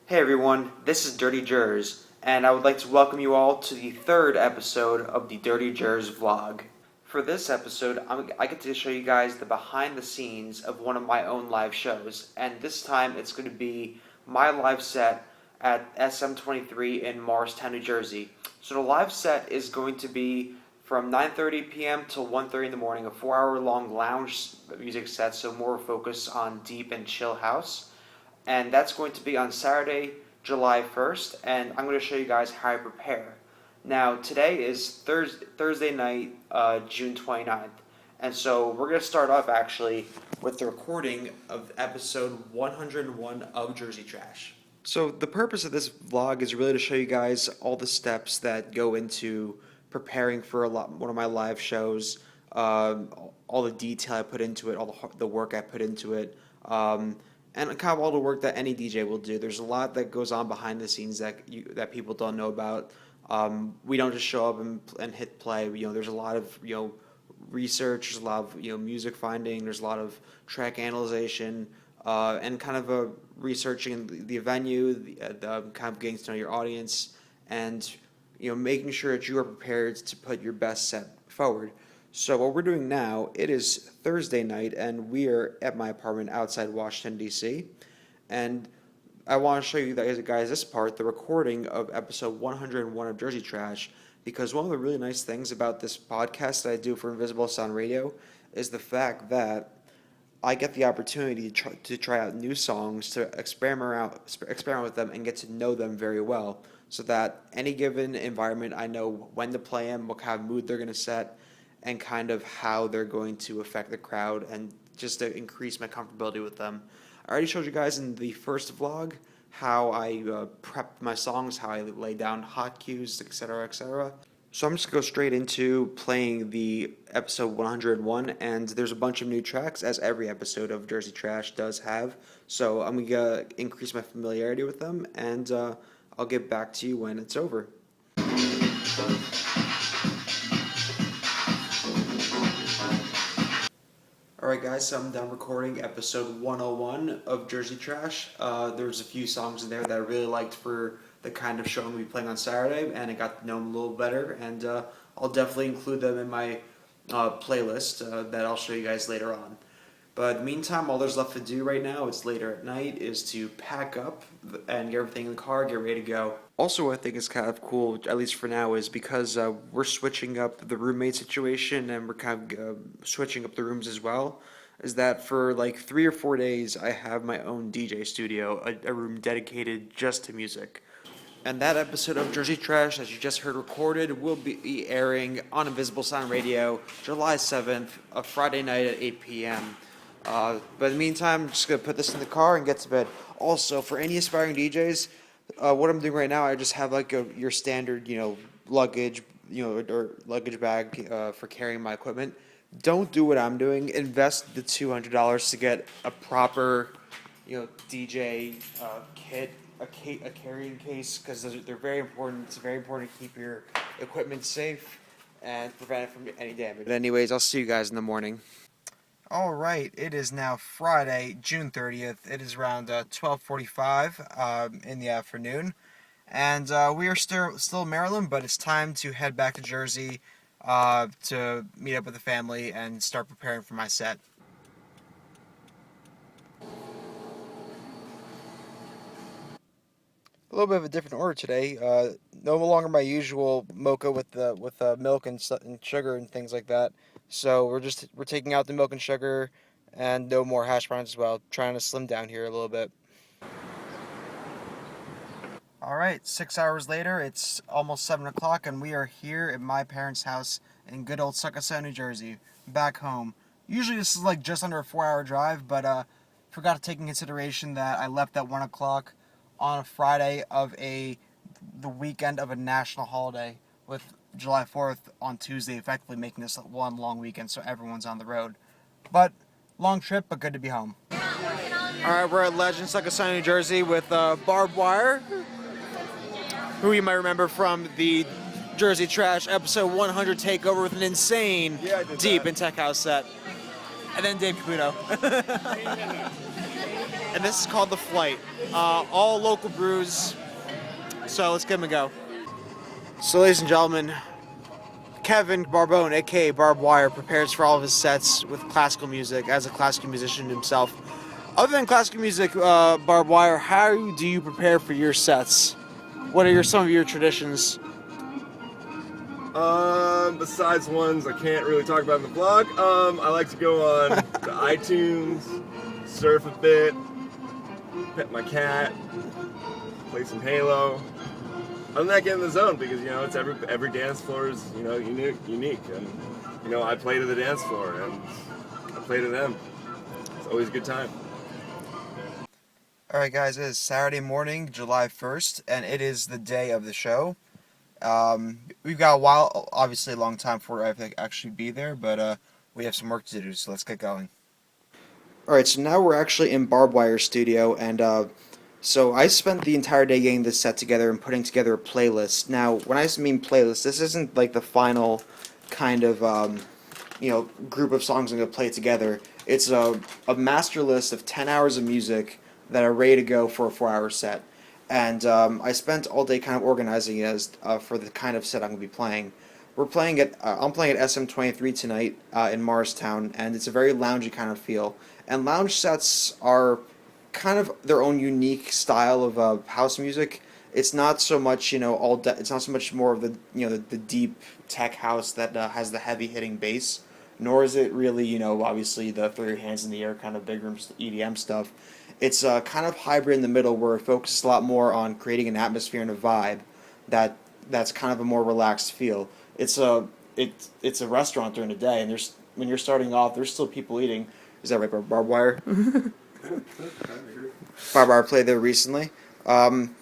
Hey everyone, this is Dirty Jerz, and I would like to welcome you all to the third episode of the Dirty Jerz vlog. For this episode, I get to show you guys the behind the scenes of one of my own live shows, and this time it's going to be my live set at SM23 in Morristown, New Jersey. So the live set is going to be from 9:30 p.m. till 1:30 in the morning, a 4-hour long lounge music set, so more focus on deep and chill house. And that's going to be on Saturday, July 1st, and I'm going to show you guys how I prepare. Now, today is Thursday night, June 29th, and so we're going to start off actually with the recording of episode 101 of Jersey Trash. So the purpose of this vlog is really to show you guys all the steps that go into preparing for one of my live shows, all the detail I put into it, all the work I put into it, and kind of all the work that any DJ will do. There's a lot that goes on behind the scenes that people don't know about. We don't just show up and hit play. There's a lot of research. There's a lot of music finding. There's a lot of track analyzation and kind of researching the venue, the kind of getting to know your audience, and making sure that you are prepared to put your best set forward. So what we're doing now, it is Thursday night, and we are at my apartment outside Washington, D.C., and I want to show you guys this part, the recording of episode 101 of Jersey Trash, because one of the really nice things about this podcast that I do for Invisible Sound Radio is the fact that I get the opportunity to try out new songs, to experiment with them, and get to know them very well, so that any given environment, I know when to play them, what kind of mood they're going to set, and kind of how they're going to affect the crowd, and just to increase my comfortability with them. I already showed you guys in the first vlog how I prepped my songs, how I lay down hot cues, etc., etc. So I'm just going to go straight into playing the episode 101, and there's a bunch of new tracks, as every episode of Jersey Trash does have. So I'm going to increase my familiarity with them, and I'll get back to you when it's over. Alright guys, so I'm done recording episode 101 of Jersey Trash. There's a few songs in there that I really liked for the kind of show I'm going to be playing on Saturday, and I got to know them a little better, and I'll definitely include them in my playlist that I'll show you guys later on. But in the meantime, all there's left to do right now, it's later at night, is to pack up and get everything in the car, get ready to go. Also, what I think is kind of cool, at least for now, is because we're switching up the roommate situation, and we're kind of switching up the rooms as well, is that for like 3 or 4 days, I have my own DJ studio, a room dedicated just to music. And that episode of Jersey Trash, as you just heard recorded, will be airing on Invisible Sound Radio July 7th, a Friday night at 8 p.m. But in the meantime, I'm just going to put this in the car and get to bed. Also, for any aspiring DJs, what I'm doing right now, I just have like your standard, luggage, or luggage bag for carrying my equipment. Don't do what I'm doing. Invest the $200 to get a proper, DJ kit, a carrying case, because they're very important. It's very important to keep your equipment safe and prevent it from any damage. But anyways, I'll see you guys in the morning. Alright, it is now Friday, June 30th. It is around 12:45 in the afternoon. And we are still in Maryland, but it's time to head back to Jersey to meet up with the family and start preparing for my set. A little bit of a different order today. No longer my usual mocha with milk and sugar and things like that. So we're taking out the milk and sugar, and no more hash browns as well. Trying to slim down here a little bit. All right, 6 hours later, it's almost 7 o'clock, and we are here at my parents' house in good old Soundcloud, New Jersey, back home. Usually this is like just under a 4-hour drive, but forgot to take in consideration that I left at 1 o'clock on a Friday of the weekend of a national holiday, with July 4th on Tuesday, effectively making this one long weekend, so everyone's on the road. But long trip, but good to be home. Alright, we're at Legend, Soundcloud, New Jersey with Barbed Wire, who you might remember from the Jersey Trash episode 100 takeover with an insane deep and tech house set. And then Dave Caputo. and this is called The Flight. All local brews, so let's give them a go. So ladies and gentlemen, Kevin Barbone, aka Barbed Wire, prepares for all of his sets with classical music as a classical musician himself. Other than classical music, Barbed Wire, how do you prepare for your sets? What are some of your traditions? Besides ones I can't really talk about in the blog, I like to go on to iTunes, surf a bit, pet my cat, play some Halo. Other than that, get in the zone because it's every dance floor is unique, and I play to the dance floor and I play to them. It's always a good time. All right, guys, it is Saturday morning, July 1st, and it is the day of the show. We've got a while, obviously a long time before I have to actually be there, but we have some work to do, so let's get going. Alright, so now we're actually in Barbed Wire studio, and so I spent the entire day getting this set together and putting together a playlist. Now, when I mean playlist, this isn't like the final kind of, group of songs I'm going to play together. It's a master list of 10 hours of music that are ready to go for a 4-hour set. And I spent all day kind of organizing it as for the kind of set I'm going to be playing. I'm playing at SM23 tonight in Morristown, and it's a very loungy kind of feel. And lounge sets are kind of their own unique style of house music. It's not so much it's not so much more of the deep tech house that has the heavy hitting bass, nor is it really obviously the throw your hands in the air kind of big room EDM stuff. It's kind of hybrid in the middle where it focuses a lot more on creating an atmosphere and a vibe that's kind of a more relaxed feel. It's a restaurant during the day, and when you're starting off, there's still people eating. Is that right, Barbed Wire? Barbed Wire played there recently. And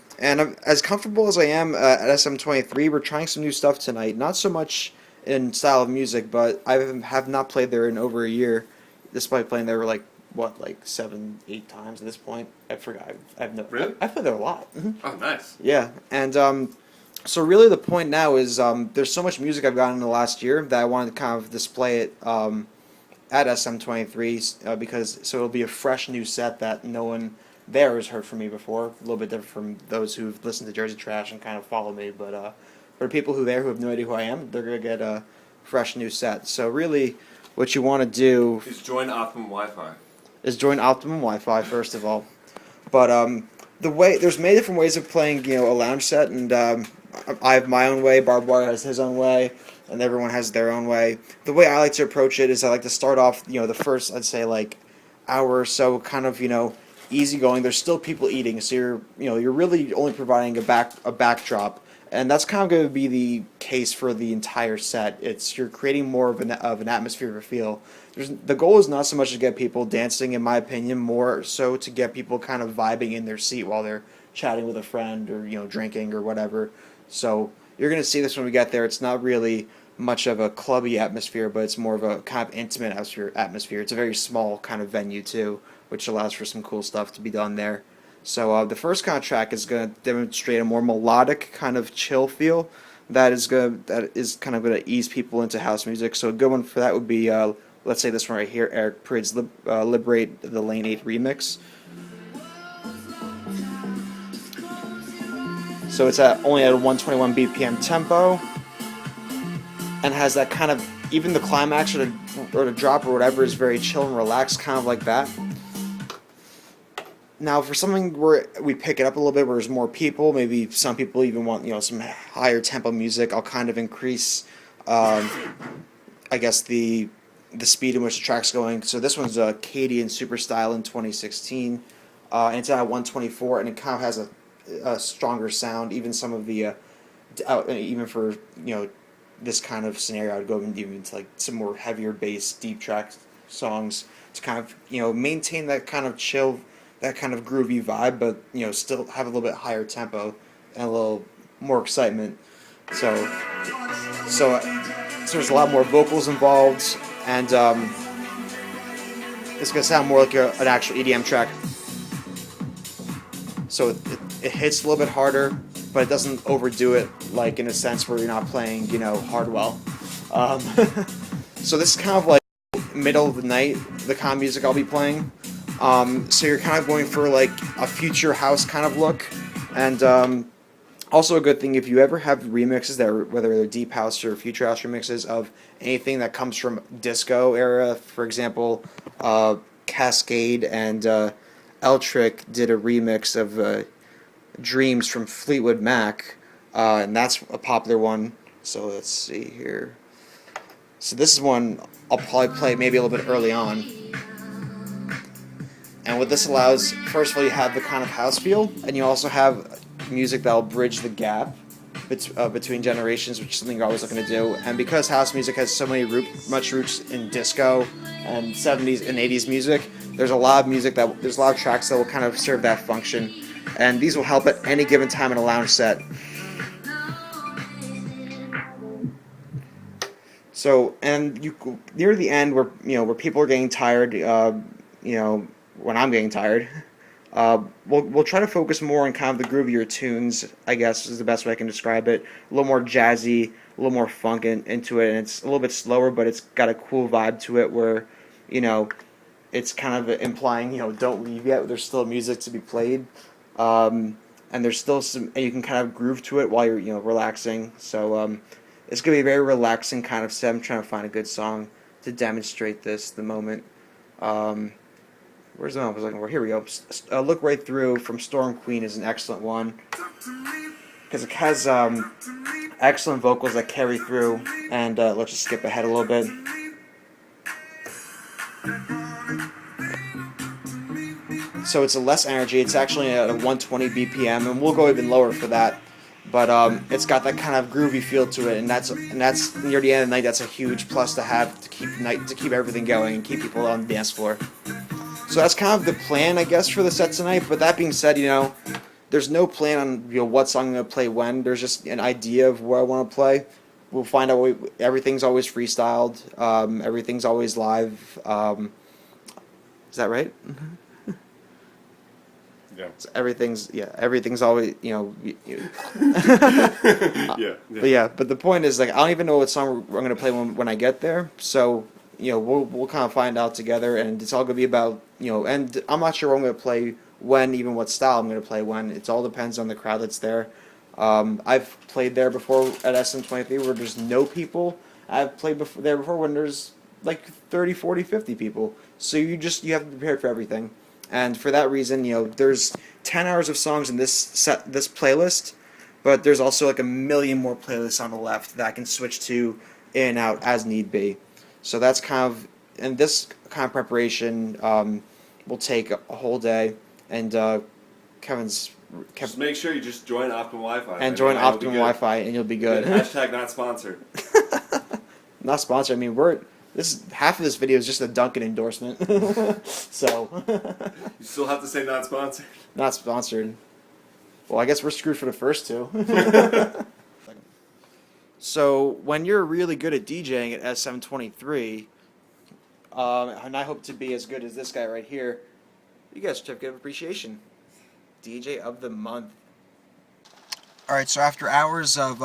as comfortable as I am at SM23, we're trying some new stuff tonight. Not so much in style of music, but I have not played there in over a year, despite playing there like 7-8 times at this point. I forgot. Really? I played there a lot. Oh, nice. Yeah, and so really the point now is there's so much music I've gotten in the last year that I wanted to kind of display it at SM23 because it'll be a fresh new set that no one there has heard from me before. A little bit different from those who've listened to Jersey Trash and kind of follow me, but for people who have no idea who I am, they're gonna get a fresh new set. So really, what you want to do is join Optimum Wi-Fi. First of all, but there's many different ways of playing a lounge set, and I have my own way. Barbed Wire has his own way, and everyone has their own way. The way I like to approach it is I like to start off the first, I'd say, like hour or so kind of easy going. There's still people eating, so you're really only providing a backdrop. And that's kind of going to be the case for the entire set. You're creating more of an atmosphere or feel. The goal is not so much to get people dancing, in my opinion, more so to get people kind of vibing in their seat while they're chatting with a friend or drinking or whatever. So you're going to see this when we get there. It's not really much of a clubby atmosphere, but it's more of a kind of intimate atmosphere. It's a very small kind of venue too, which allows for some cool stuff to be done there. So the first kind of track is going to demonstrate a more melodic kind of chill feel that is kind of going to ease people into house music. So a good one for that would be, let's say this one right here, Eric Prid's Liberate the Lane 8 remix. So it's only at a 121 BPM tempo and has that kind of, even the climax or the drop or whatever is very chill and relaxed, kind of like that. Now, for something where we pick it up a little bit, where there's more people, maybe some people even want some higher tempo music, I'll kind of increase, I guess the speed in which the track's going. So this one's a Katie and Super Style in 2016, and it's at 124, and it kind of has a stronger sound. Even some of the even for this kind of scenario, I would go even to like some more heavier bass, deep track songs to kind of maintain that kind of chill, that kind of groovy vibe, but still have a little bit higher tempo and a little more excitement. So there's a lot more vocals involved, and it's gonna sound more like an actual EDM track. So it hits a little bit harder, but it doesn't overdo it, like in a sense where you're not playing Hardwell. So this is kind of like middle of the night, the kind of music I'll be playing. So you're kind of going for like a future house kind of look, and also a good thing if you ever have remixes that are, whether they're deep house or future house remixes of anything that comes from disco era. For example, Cascade and Eltrick did a remix of Dreams from Fleetwood Mac, and that's a popular one. So let's see here. So this is one I'll probably play maybe a little bit early on. And what this allows, first of all, you have the kind of house feel, and you also have music that will bridge the gap between generations, which is something you're always looking to do. And because house music has so much roots in disco and 70s and 80s music, there's a lot of tracks that will kind of serve that function, and these will help at any given time in a lounge set. So, and you near the end where people are getting tired, when I'm getting tired, we'll try to focus more on kind of the groovier tunes, I guess is the best way I can describe it. A little more jazzy, a little more funk into it, and it's a little bit slower, but it's got a cool vibe to it where, it's kind of implying, don't leave yet. There's still music to be played, and there's still and you can kind of groove to it while you're, relaxing. So it's gonna be a very relaxing kind of set. I'm trying to find a good song to demonstrate the moment. Where's the one I was looking for? Here we go. Look Right Through from Storm Queen is an excellent one because it has excellent vocals that carry through. And let's just skip ahead a little bit. So it's a less energy. It's actually at a 120 BPM, and we'll go even lower for that. But it's got that kind of groovy feel to it, and that's near the end of the night. That's a huge plus to have to keep everything going and keep people on the dance floor. So that's kind of the plan, I guess, for the set tonight. But that being said, there's no plan on what song I'm gonna play when. There's just an idea of where I want to play. We'll find out. Everything's always freestyled. Everything's always live. Is that right? Yeah. So everything's always Yeah. But the point is, like, I don't even know what song we're gonna play when I get there. So we'll kind of find out together, and it's all gonna be about and I'm not sure what I'm gonna play when, even what style I'm gonna play when. It all depends on the crowd that's there. I've played there before at SM23 where there's no people. I've played there before when there's like 30, 40, 50 people. So you have to be prepared for everything. And for that reason, there's 10 hours of songs in this playlist, but there's also like a million more playlists on the left that I can switch to in and out as need be. So that's kind of, and this kind of preparation will take a whole day. And Kevin's just make sure you just join Optimum Wi-Fi. And join Optimum Wi-Fi, and you'll be good. Hashtag not sponsored. Not sponsored. I mean, half of this video is just a Dunkin' endorsement. So you still have to say not sponsored. Not sponsored. Well, I guess we're screwed for the first two. So when you're really good at DJing at SM23, and I hope to be as good as this guy right here, you get a certificate of appreciation. DJ of the month. All right. So after hours of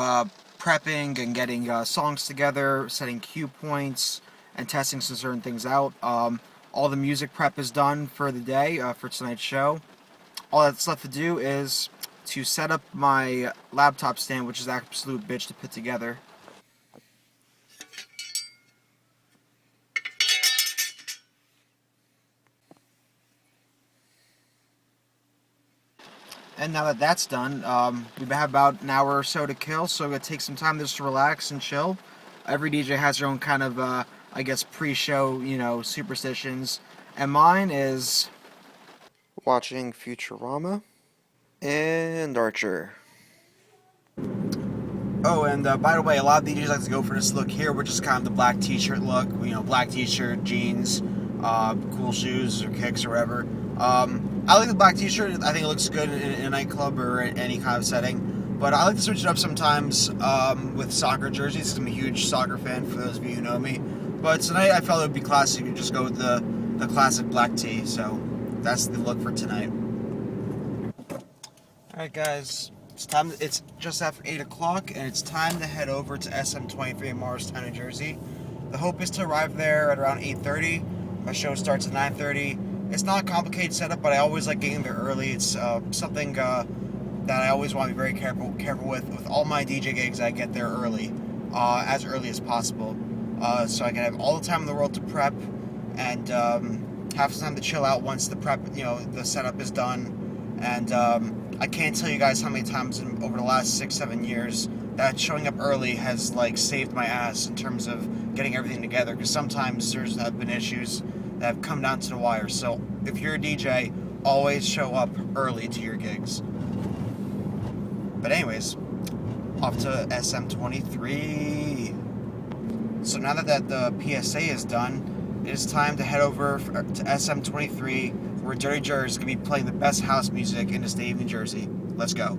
prepping and getting songs together, setting cue points, and testing some certain things out. All the music prep is done for the day, for tonight's show. All that's left to do is to set up my laptop stand, which is an absolute bitch to put together. And now that that's done, we have about an hour or so to kill, so we're going to take some time just to relax and chill. Every DJ has their own kind of, I guess, pre-show, superstitions. And mine is watching Futurama and Archer. Oh, and by the way, a lot of DJs like to go for this look here, which is kind of the black t-shirt look. Black t-shirt, jeans, cool shoes or kicks or whatever. I like the black t-shirt. I think it looks good in a nightclub or any kind of setting. But I like to switch it up sometimes with soccer jerseys. I'm a huge soccer fan, for those of you who know me. But tonight I felt it would be classic to just go with the classic black tee. So that's the look for tonight. Alright guys, it's just after 8 o'clock and it's time to head over to SM23 in Morristown, New Jersey. The hope is to arrive there at around 8:30. My show starts at 9:30. It's not a complicated setup, but I always like getting there early. It's something that I always want to be very careful with. With all my DJ gigs, I get there early, as early as possible, so I can have all the time in the world to prep and have some time to chill out once the prep, the setup is done. And I can't tell you guys how many times over the last 6-7 years that showing up early has like saved my ass in terms of getting everything together. Because sometimes there's have been issues that have come down to the wire. So if you're a DJ, always show up early to your gigs. But anyways, off to SM23. So now that the PSA is done, it is time to head over to SM23, where Dirty Jerz is going to be playing the best house music in the state of New Jersey. Let's go.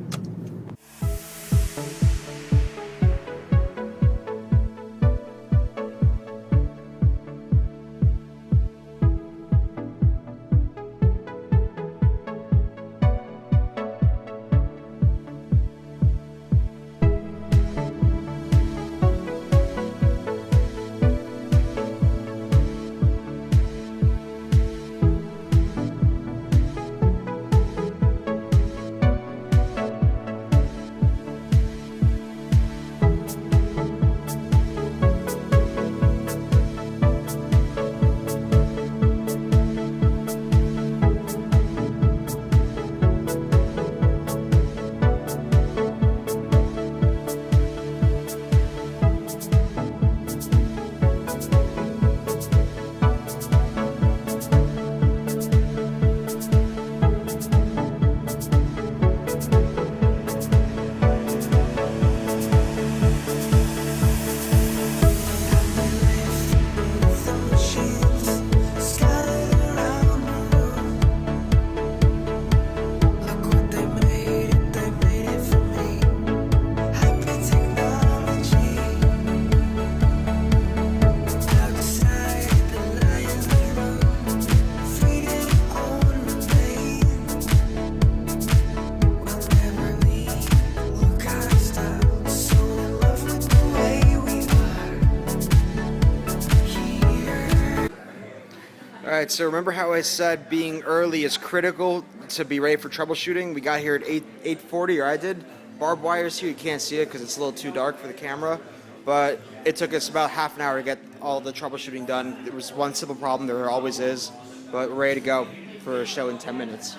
Alright, so remember how I said being early is critical to be ready for troubleshooting? We got here at 8:40, or I did. Barbed wire's here, you can't see it because it's a little too dark for the camera, but it took us about half an hour to get all the troubleshooting done. There was one simple problem, there always is, but we're ready to go for a show in 10 minutes.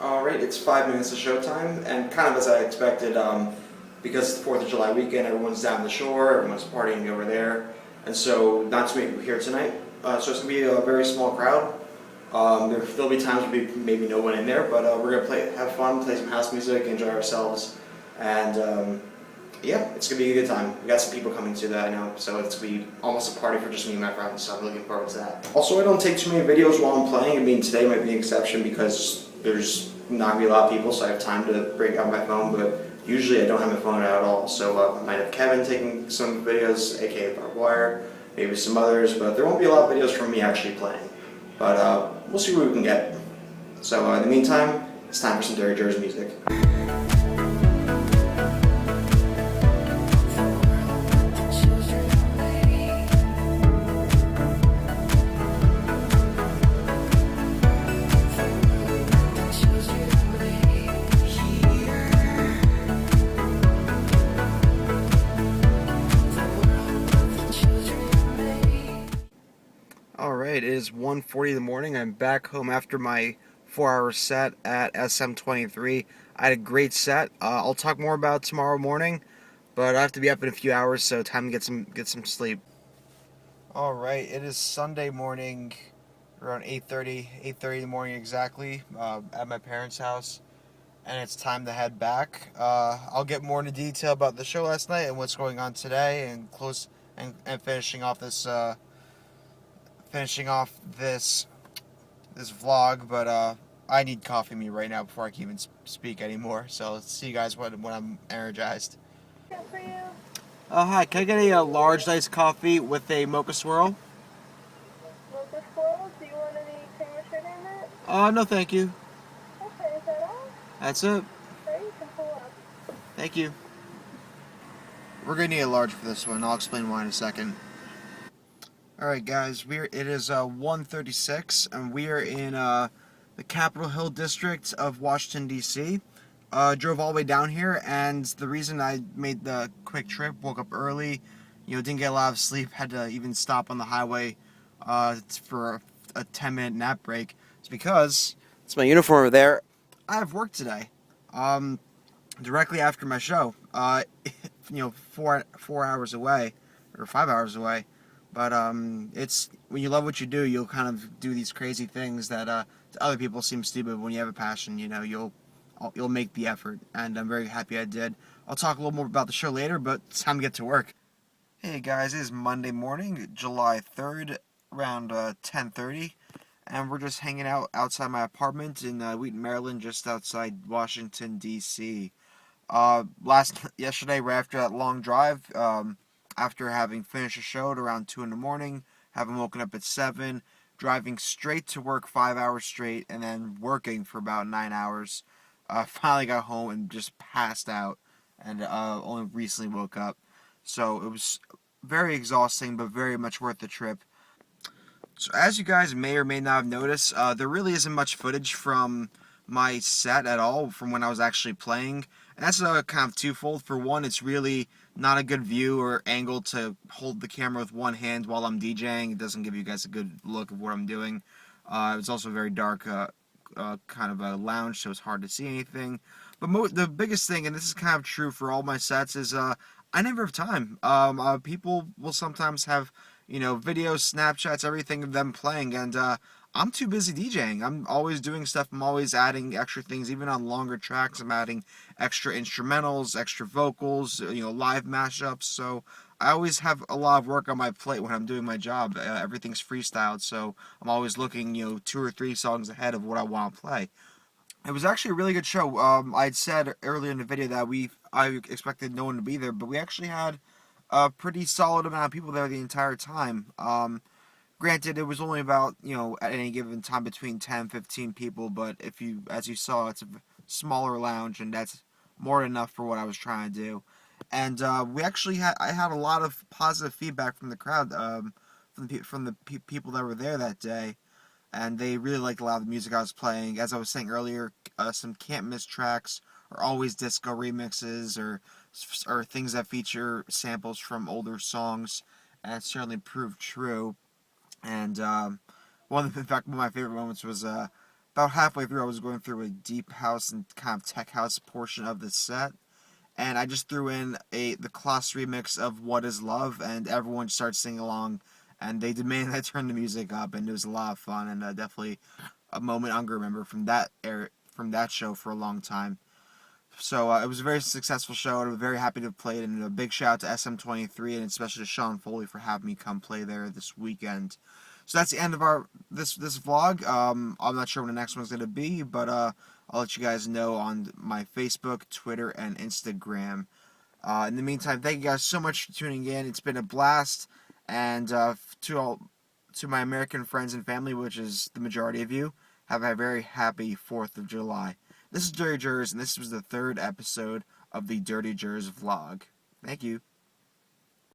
Alright, it's 5 minutes to showtime, and kind of as I expected, because it's the 4th of July weekend, everyone's down the shore, everyone's partying over there, and so not too many people here tonight. So it's going to be a very small crowd. There'll be times where maybe no one in there, but we're going to have fun, play some house music, enjoy ourselves, and yeah, it's going to be a good time. We got some people coming to that, I know, so it's going to be almost a party for just me and my friends, so I'm looking forward to that. Also, I don't take too many videos while I'm playing. I mean, today might be an exception because there's not going to be a lot of people, so I have time to break out my phone, but usually I don't have my phone out at all, so I might have Kevin taking some videos, aka Barbed Wire, maybe some others, but there won't be a lot of videos from me actually playing. But we'll see what we can get. So in the meantime, it's time for some Dirty Jerz music. Alright, it is 1:40 in the morning. I'm back home after my 4-hour set at SM23. I had a great set. I'll talk more about tomorrow morning, but I have to be up in a few hours, so time to get some sleep. Alright, it is Sunday morning, around 8:30 in the morning exactly, at my parents' house, and it's time to head back. I'll get more into detail about the show last night and what's going on today, and finishing off this this vlog, but I need coffee me right now before I can even speak anymore. So let's see you guys when I'm energized. For you. Hi, can I get a large iced coffee with a mocha swirl? Mocha swirl? Do you want any cream or sugar in it? No thank you. Okay, is that all? That's it. Okay, you can pull up. Thank you. We're gonna need a large for this one. I'll explain why in a second. All right, guys. It is 1:36, and we are in the Capitol Hill district of Washington D.C. Drove all the way down here, and the reason I made the quick trip, woke up early, didn't get a lot of sleep, had to even stop on the highway for a 10-minute nap break. It's because it's my uniform over there. I have work today, directly after my show. 4 hours away, or 5 hours away. But it's when you love what you do, you'll kind of do these crazy things that to other people seem stupid. When you have a passion, you'll make the effort, and I'm very happy I did. I'll talk a little more about the show later, but it's time to get to work. Hey guys, it is Monday morning, July 3rd, around 10:30, and we're just hanging out outside my apartment in Wheaton, Maryland, just outside Washington D.C. Yesterday, right after that long drive, after having finished a show at around 2 in the morning, having woken up at 7, driving straight to work 5 hours straight, and then working for about 9 hours. Finally got home and just passed out, and only recently woke up. So it was very exhausting, but very much worth the trip. So as you guys may or may not have noticed, there really isn't much footage from my set at all from when I was actually playing. And that's kind of twofold. For one, it's really not a good view or angle to hold the camera with one hand while I'm DJing. It doesn't give you guys a good look of what I'm doing. It's also very dark, kind of a lounge, so it's hard to see anything. But the biggest thing, and this is kind of true for all my sets, is I never have time. People will sometimes have videos, Snapchats, everything of them playing, and I'm too busy DJing. I'm always doing stuff. I'm always adding extra things. Even on longer tracks, I'm adding extra instrumentals, extra vocals, live mashups. So I always have a lot of work on my plate when I'm doing my job. Everything's freestyled, so I'm always looking, 2 or 3 songs ahead of what I want to play. It was actually a really good show. I'd said earlier in the video that I expected no one to be there, but we actually had a pretty solid amount of people there the entire time. Granted, it was only about, at any given time between 10 and 15 people, but as you saw, it's a smaller lounge, and that's more than enough for what I was trying to do. And I had a lot of positive feedback from the crowd, from the people that were there that day, and they really liked a lot of the music I was playing. As I was saying earlier, some can't miss tracks, or always disco remixes, or things that feature samples from older songs, and it certainly proved true. And in fact, one of my favorite moments was about halfway through. I was going through a deep house and kind of tech house portion of the set, and I just threw in the Kloss remix of "What Is Love," and everyone started singing along, and they demanded I turn the music up, and it was a lot of fun, and definitely a moment I'm gonna remember from that show for a long time. So it was a very successful show, and I'm very happy to have played. And a big shout out to SM23, and especially to Sean Foley for having me come play there this weekend. So that's the end of this vlog. I'm not sure when the next one's gonna be, but I'll let you guys know on my Facebook, Twitter, and Instagram. In the meantime, thank you guys so much for tuning in. It's been a blast, and to my American friends and family, which is the majority of you, have a very happy 4th of July. This is Dirty Jerz, and this was the 3rd episode of the Dirty Jerz vlog. Thank you.